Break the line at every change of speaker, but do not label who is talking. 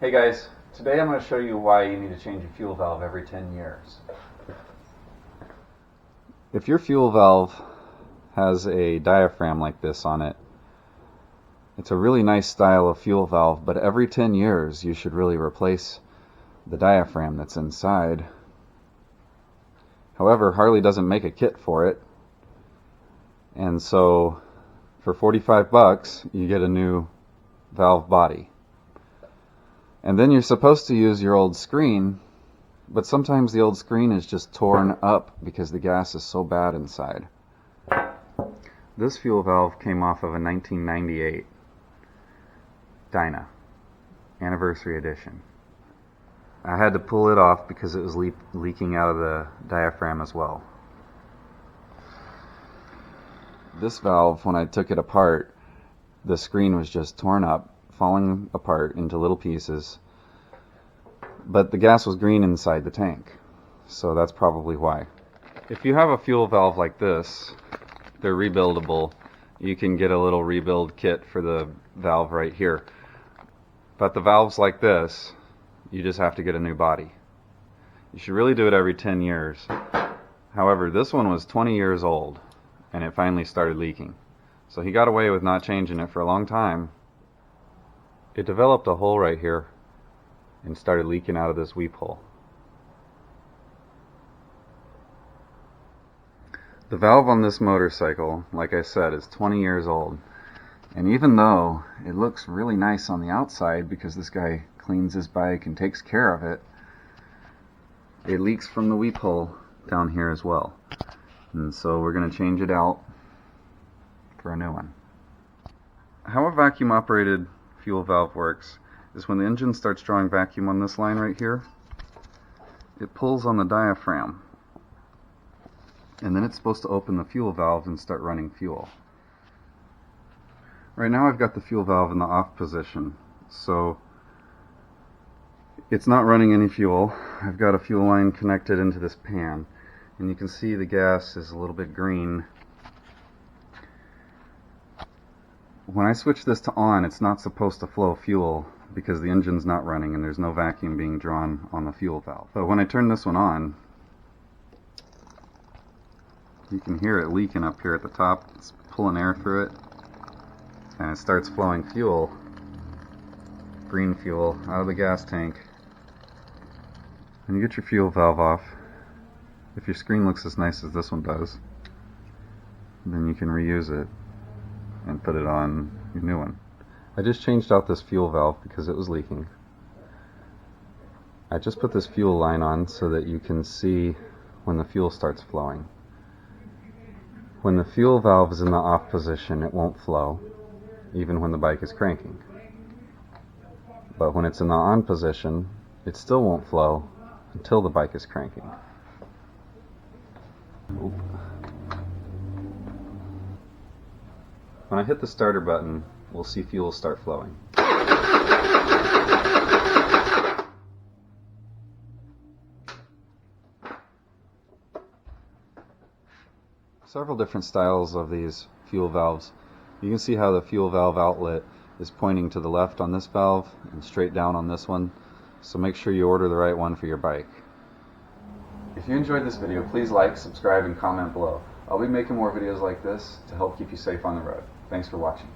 Hey guys, today I'm going to show you why you need to change a fuel valve every 10 years. If your fuel valve has a diaphragm like this on it, it's a really nice style of fuel valve, but every 10 years you should really replace the diaphragm that's inside. However, Harley doesn't make a kit for it, and so for 45 bucks you get a new valve body. And then you're supposed to use your old screen, but sometimes the old screen is just torn up because the gas is so bad inside. This fuel valve came off of a 1998 Dyna Anniversary Edition. I had to pull it off because it was leaking out of the diaphragm as well. This valve, when I took it apart, the screen was just torn up, falling apart into little pieces, but the gas was green inside the tank, so that's probably why. If you have a fuel valve like this, they're rebuildable. You can get a little rebuild kit for the valve right here, but the valves like this, you just have to get a new body. You should really do it every 10 years. However, this one was 20 years old and it finally started leaking, so he got away with not changing it for a long time. It developed a hole right here and started leaking out of this weep hole. The valve on this motorcycle, like I said, is 20 years old. And even though it looks really nice on the outside because this guy cleans his bike and takes care of it, it leaks from the weep hole down here as well. And so we're going to change it out for a new one. How a vacuum operated fuel valve works is when the engine starts drawing vacuum on this line right here, it pulls on the diaphragm, and then it's supposed to open the fuel valve and start running fuel. Right now I've got the fuel valve in the off position, so it's not running any fuel. I've got a fuel line connected into this pan, and you can see the gas is a little bit green. When I switch this to on, it's not supposed to flow fuel because the engine's not running and there's no vacuum being drawn on the fuel valve. But when I turn this one on, you can hear it leaking up here at the top. It's pulling air through it, and it starts flowing fuel, green fuel, out of the gas tank. When you get your fuel valve off, if your screen looks as nice as this one does, then you can reuse it and put it on your new one. I just changed out this fuel valve because it was leaking. I just put this fuel line on so that you can see when the fuel starts flowing. When the fuel valve is in the off position, it won't flow, even when the bike is cranking. But when it's in the on position, it still won't flow until the bike is cranking. Oop. When I hit the starter button, we'll see fuel start flowing. Several different styles of these fuel valves. You can see how the fuel valve outlet is pointing to the left on this valve and straight down on this one, so make sure you order the right one for your bike. If you enjoyed this video, please like, subscribe, and comment below. I'll be making more videos like this to help keep you safe on the road. Thanks for watching.